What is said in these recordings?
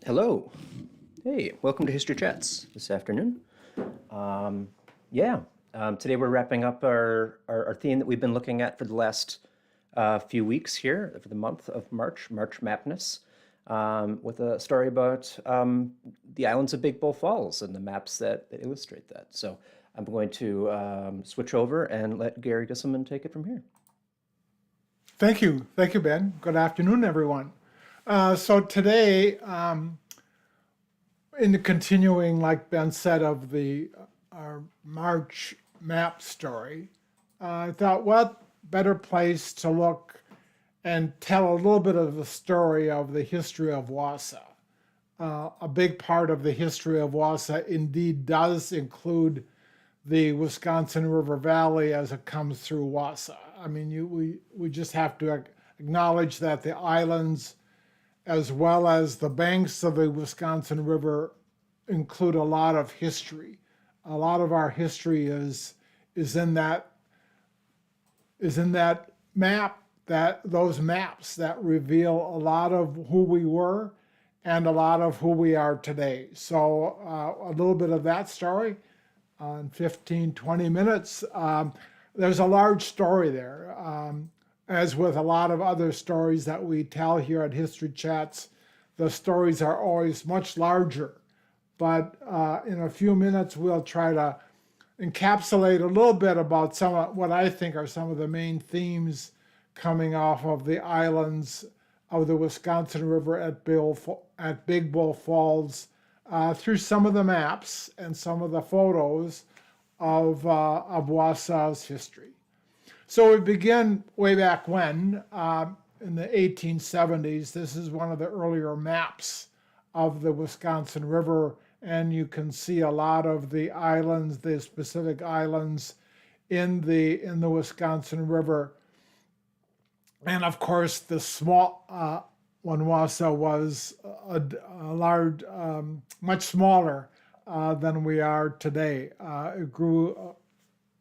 Hello. Hey, welcome to History Chats this afternoon. Um, yeah, Today we're wrapping up our theme that we've been looking at for the last few weeks here for the month of March Mapness, with a story about the islands of Big Bull Falls and the maps that illustrate that. So I'm going to switch over and let Gary Disselman take it from here. Thank you. Thank you, Ben. Good afternoon, everyone. So today, in the continuing, like Ben said, of the our March map story, I thought, what better place to look and tell a little bit of the story of the history of Wausau. A big part of the history of Wausau indeed does include the Wisconsin River Valley as it comes through Wausau. I mean, we just have to acknowledge that the islands, as well as the banks of the Wisconsin River, include a lot of history. A lot of our history is in that map, that those maps that reveal a lot of who we were and a lot of who we are today. So a little bit of that story in 15, 20 minutes. There's a large story there. As with a lot of other stories that we tell here at History Chats, the stories are always much larger. But in a few minutes, we'll try to encapsulate a little bit about some of what I think are some of the main themes coming off of the islands of the Wisconsin River at Big Bull Falls, through some of the maps and some of the photos of Wausau's history. So we begin way back when, in the 1870s. This is one of the earlier maps of the Wisconsin River, and you can see a lot of the islands, the specific islands in the Wisconsin River. And of course, the small when Wausau was a large, much smaller than we are today. It grew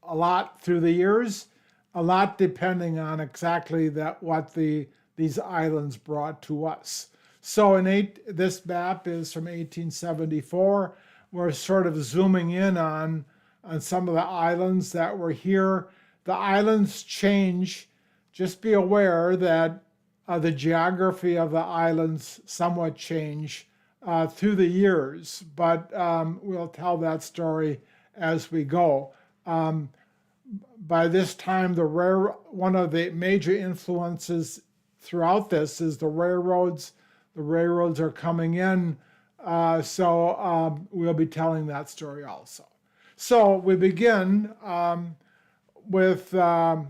a lot through the years, a lot depending on exactly what these islands brought to us. So this map is from 1874. We're sort of zooming in on some of the islands that were here. The islands change. Just be aware that the geography of the islands somewhat change through the years, but we'll tell that story as we go. By this time, one of the major influences throughout this is the railroads. The railroads are coming in, so we'll be telling that story also. So we begin with the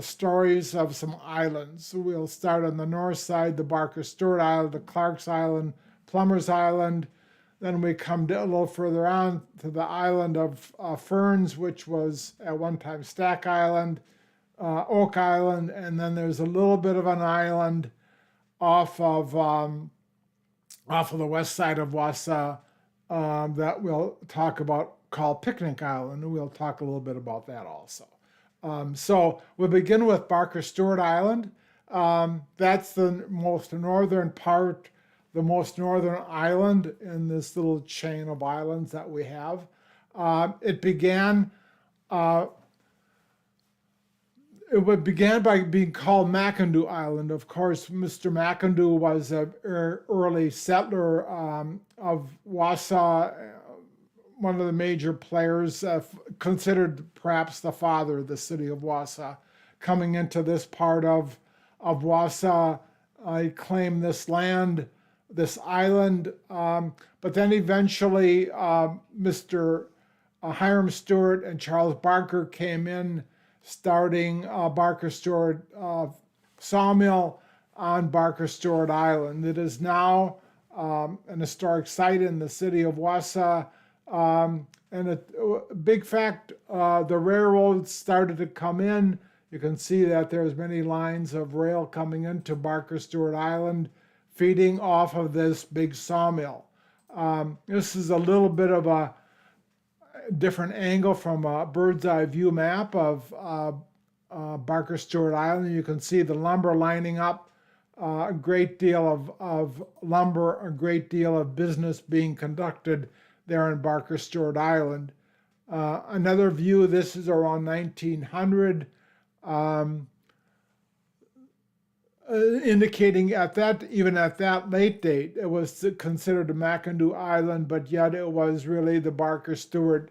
stories of some islands. We'll start on the north side, the Barker Stewart Island, the Clark's Island, Plummer's Island. Then we come a little further on to the island of Ferns, which was at one time Stack Island, Oak Island, and then there's a little bit of an island off of the west side of Wausau that we'll talk about called Picnic Island, and we'll talk a little bit about that also. So we'll begin with Barker Stewart Island. That's the most northern part, the most northern island in this little chain of islands that we have. It began by being called McIndoe Island. Of course, Mr. McIndoe was an early settler of Wausau, one of the major players, considered perhaps the father of the city of Wausau. Coming into this part of Wausau, he claimed this land, this island, but then eventually Mr. Hiram Stewart and Charles Barker came in, starting Barker Stewart sawmill on Barker Stewart Island. It is now an historic site in the city of Wausau. And a big fact, the railroads started to come in. You can see that there's many lines of rail coming into Barker Stewart Island, feeding off of this big sawmill. This is a little bit of a different angle from a bird's eye view map of Barker Stewart Island. You can see the lumber lining up a great deal of lumber, a great deal of business being conducted there on Barker Stewart Island. Another view, this is around 1900, indicating even at that late date, it was considered a McIndoe Island, but yet it was really the Barker Stewart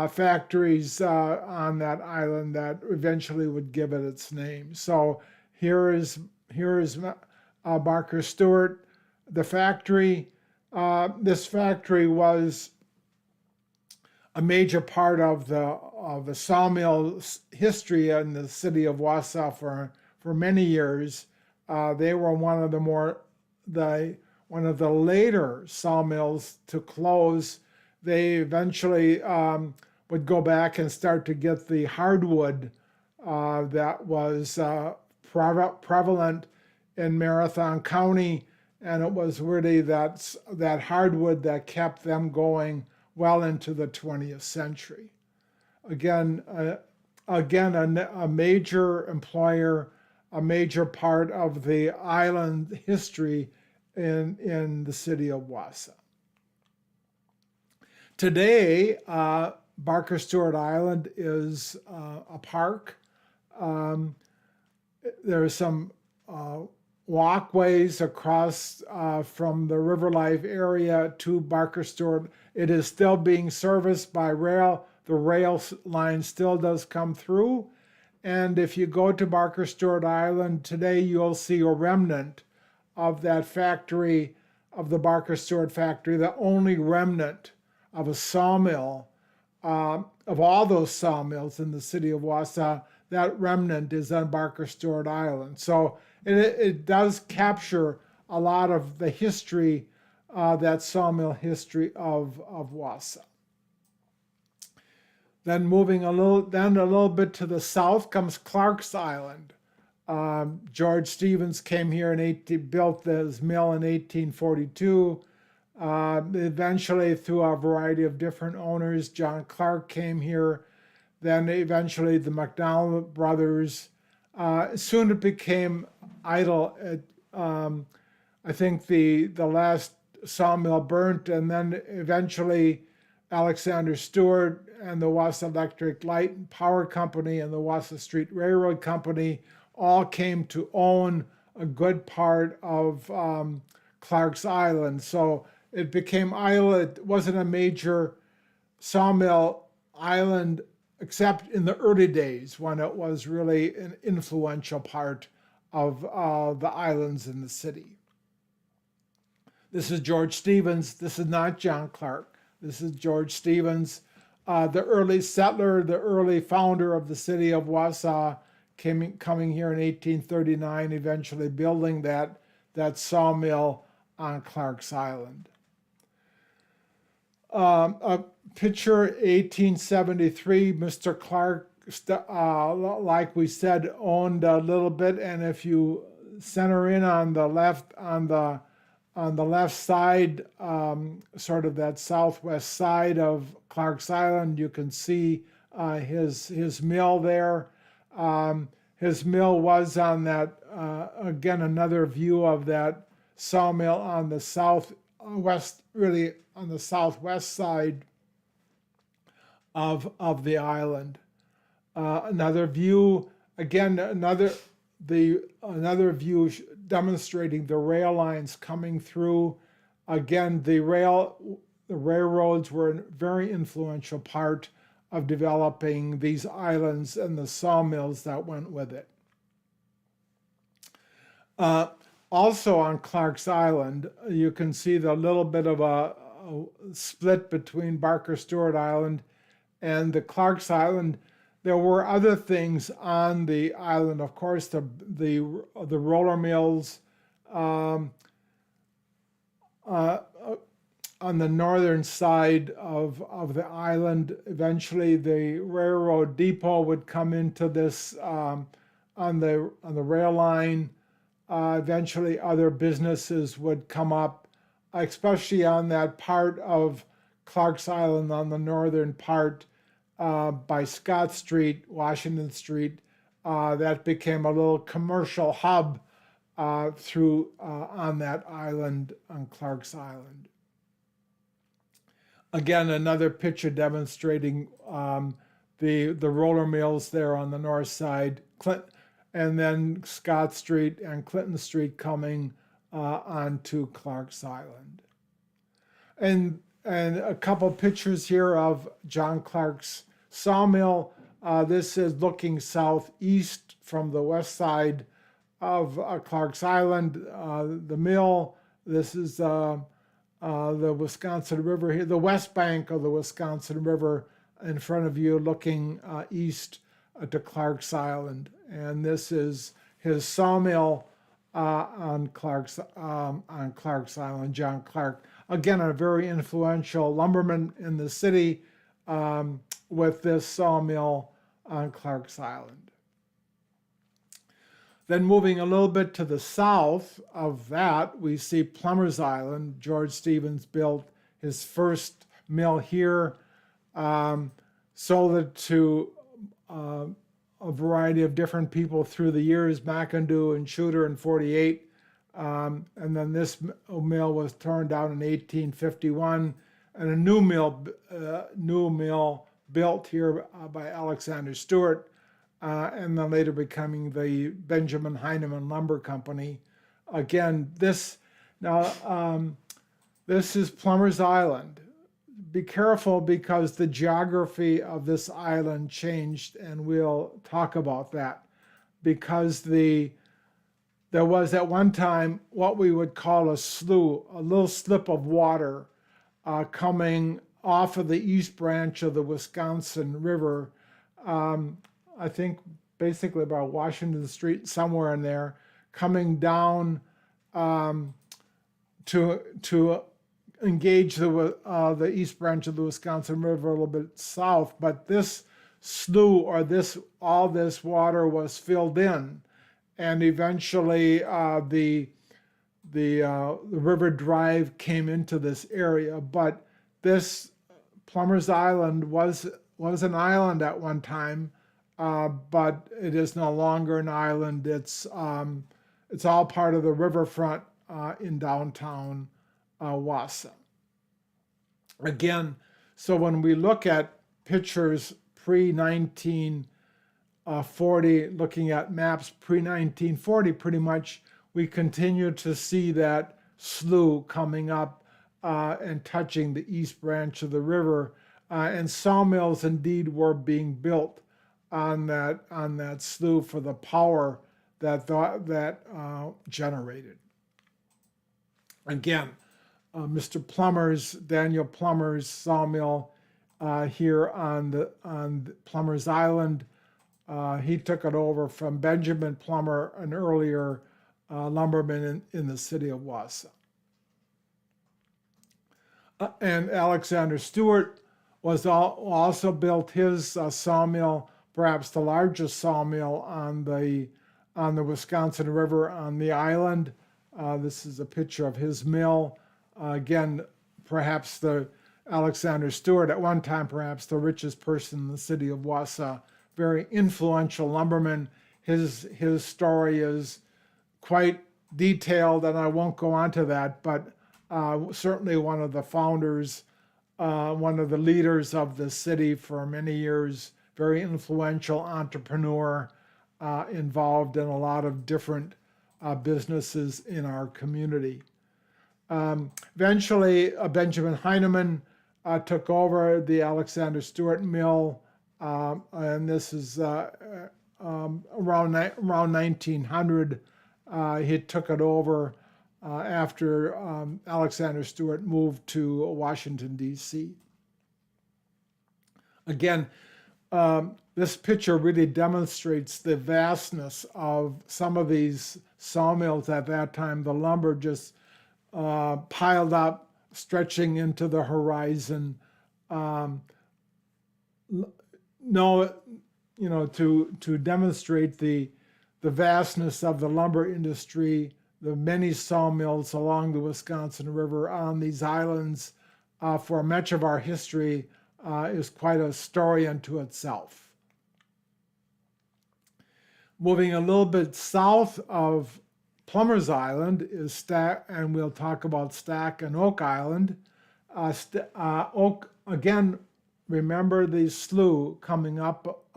factories on that island that eventually would give it its name. So here is Barker Stewart, the factory. This factory was a major part of the sawmill history in the city of Wausau for many years. They were one of the later sawmills to close. They eventually would go back and start to get the hardwood that was prevalent in Marathon County, and it was really that hardwood that kept them going well into the 20th century. Again, a major employer, a major part of the island history in the city of Wausau. Today, Barker Stewart Island is a park. There are some walkways across from the River Life area to Barker Stewart. It is still being serviced by rail. The rail line still does come through. And if you go to Barker Stewart Island today, you'll see a remnant of that factory, of the Barker Stewart factory, the only remnant of a sawmill, of all those sawmills in the city of Wausau. That remnant is on Barker Stewart Island. So it does capture a lot of the history, that sawmill history of Wausau. Then moving a little bit to the south comes Clark's Island. George Stevens came here and built this mill in 1842. Eventually, through a variety of different owners, John Clark came here. Then eventually the McDonald brothers. Soon it became idle. I think the last sawmill burnt, and then eventually Alexander Stewart and the Wausau Electric Light and Power Company and the Wausau Street Railroad Company all came to own a good part of Clark's Island. So it became idle. It wasn't a major sawmill island except in the early days when it was really an influential part of the islands in the city. This is George Stevens. This is not John Clark. This is George Stevens, the early settler, the early founder of the city of Wausau, coming here in 1839, eventually building that sawmill on Clark's Island. A picture, 1873, Mr. Clark, like we said, owned a little bit, and if you center in on the left side, sort of that southwest side of Clark's Island, you can see his mill there. His mill was on that, again, another view of that sawmill on the southwest, really on the southwest side of the island. Another view, again, another view demonstrating the rail lines coming through. Again, the railroads were a very influential part of developing these islands and the sawmills that went with it. Also on Clark's Island, you can see the little bit of a split between Barker Stewart Island and the Clark's Island. There were other things on the island, of course, the roller mills on the northern side of the island. Eventually, the railroad depot would come into this on the rail line. Eventually, other businesses would come up, especially on that part of Clark's Island, on the northern part, by Scott Street, Washington Street. That became a little commercial hub through on that island, on Clark's Island. Again, another picture demonstrating the roller mills there on the north side, and then Scott Street and Clinton Street coming onto Clark's Island. And a couple pictures here of John Clark's sawmill. This is looking southeast from the west side of Clark's Island, the mill. This is the Wisconsin River here, the west bank of the Wisconsin River in front of you, looking east to Clark's Island. And this is his sawmill on Clark's Island, John Clark. Again, a very influential lumberman in the city with this sawmill on Clark's Island. Then moving a little bit to the south of that, we see Plummer's Island. George Stevens built his first mill here, sold it to a variety of different people through the years, McIndoe and Shooter in 48. And then this mill was torn down in 1851, and a new mill built here by Alexander Stewart, and then later becoming the Benjamin Heineman Lumber Company. Again, this is Plummer's Island. Be careful because the geography of this island changed, and we'll talk about that, because there was at one time what we would call a slough, a little slip of water coming off of the east branch of the Wisconsin River, I think basically about Washington Street, somewhere in there, coming down to engage the east branch of the Wisconsin River a little bit south. But this slough, or all this water was filled in, and eventually the river drive came into this area. But this Plummer's Island was an island at one time, but it is no longer an island. It's all part of the riverfront in downtown Wausau. Again, so when we look at pictures pre-1940, looking at maps pre-1940, pretty much we continue to see that slough coming up and touching the east branch of the river, and sawmills indeed were being built on that slough for the power that generated. Again, Daniel Plummer's sawmill here on Plummer's Island. He took it over from Benjamin Plummer, an earlier lumberman in the city of Wausau. And Alexander Stewart also built his sawmill, perhaps the largest sawmill on the Wisconsin River on the island. This is a picture of his mill. Again, perhaps Alexander Stewart, at one time perhaps the richest person in the city of Wausau, very influential lumberman. His story is quite detailed, and I won't go into that, but certainly one of the founders, one of the leaders of the city for many years, very influential entrepreneur, involved in a lot of different businesses in our community. Eventually, Benjamin Heineman took over the Alexander Stewart mill, and this is around 1900. He took it over after Alexander Stewart moved to Washington, D.C. Again, this picture really demonstrates the vastness of some of these sawmills at that time. The lumber just piled up, stretching into the horizon. To demonstrate the vastness of the lumber industry, the many sawmills along the Wisconsin River on these islands for much of our history is quite a story unto itself. Moving a little bit south of Plummer's Island is Stack, and we'll talk about Stack and Oak Island. Oak, again, remember the slough coming up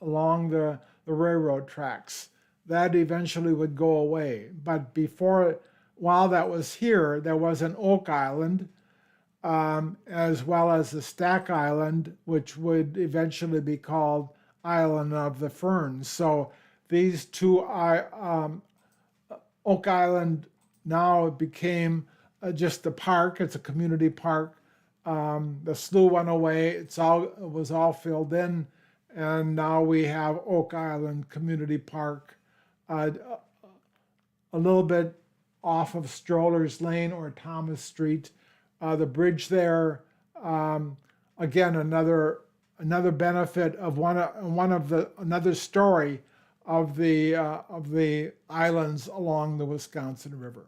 along the railroad tracks. That eventually would go away. But while that was here, there was an Oak Island, as well as the Stack Island, which would eventually be called Island of the Ferns. So these two Oak Island now became just a park. It's a community park. The slough went away. It was all filled in, and now we have Oak Island Community Park, a little bit off of Strollers Lane or Thomas Street. The bridge there, again, another benefit of another story of the islands along the Wisconsin River.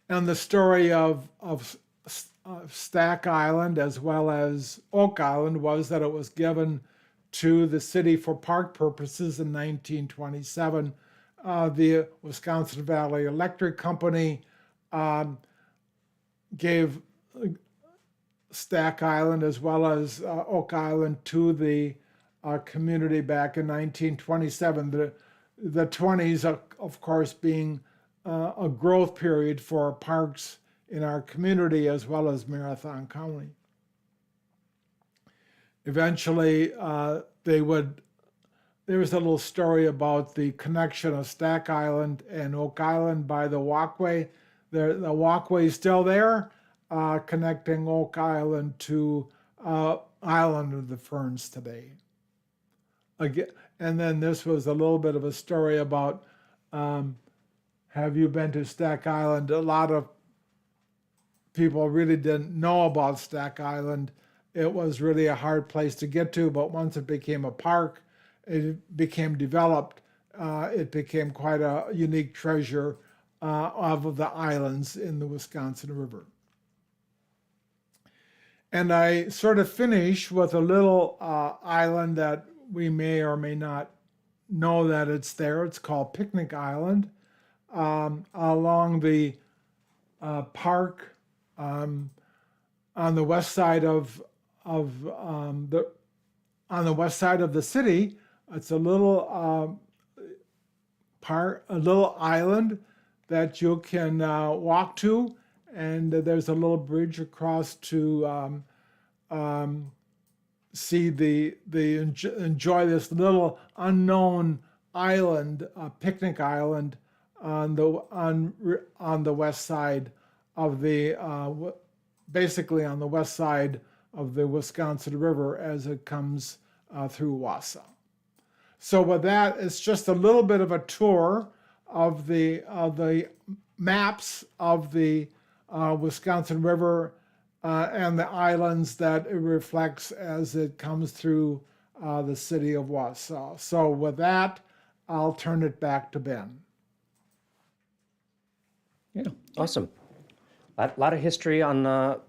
And the story of Stack Island as well as Oak Island was that it was given to the city for park purposes in 1927. The Wisconsin Valley Electric Company gave Stack Island as well as Oak Island to the community back in 1927. The 20s, of course, being a growth period for parks in our community as well as Marathon County. Eventually, there was a little story about the connection of Stack Island and Oak Island by the walkway. The walkway is still there, connecting Oak Island to Island of the Ferns today. Again, and then this was a little bit of a story about, have you been to Stack Island? A lot of people really didn't know about Stack Island. It was really a hard place to get to, but once it became a park, it became developed. It became quite a unique treasure of the islands in the Wisconsin River. And I sort of finish with a little island that we may or may not know that it's there. It's called Picnic Island, along the park on the west side of the city. It's a little a little island that you can walk to, and there's a little bridge across to enjoy this little unknown island, Picnic Island, on the west side of the basically on the west side of the Wisconsin River as it comes through Wausau. So with that, it's just a little bit of a tour of the maps of the Wisconsin River and the islands that it reflects as it comes through the city of Wausau. So with that, I'll turn it back to Ben. Yeah, awesome. A lot of history on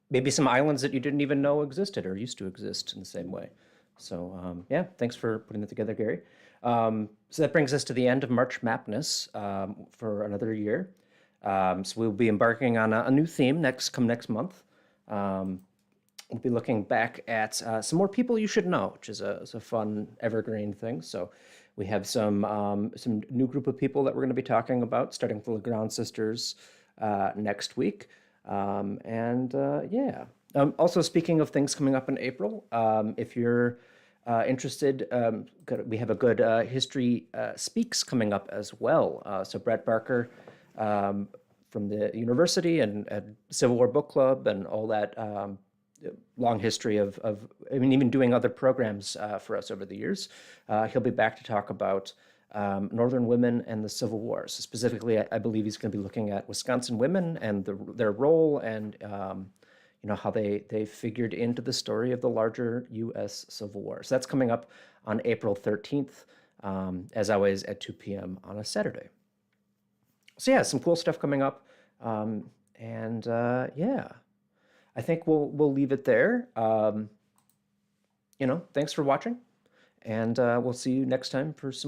maybe some islands that you didn't even know existed or used to exist in the same way. So yeah, thanks for putting that together, Gary. So that brings us to the end of March Madness for another year. So we'll be embarking on a new theme next month. We'll be looking back at some more people you should know, which is a fun evergreen thing. So we have some new group of people that we're going to be talking about, starting with the Legrand sisters next week. Yeah. Also, speaking of things coming up in April, if you're interested, we have a good History Speaks coming up as well. So Brett Barker from the university and Civil War Book Club and all that long history of I mean, even doing other programs for us over the years. He'll be back to talk about Northern women and the Civil War. So specifically, I believe he's going to be looking at Wisconsin women and their role and how they figured into the story of the larger U.S. Civil War. So that's coming up on April 13th, as always, at 2 p.m. on a Saturday. So yeah, some cool stuff coming up. Yeah, I think we'll leave it there. Thanks for watching, and we'll see you next time for some more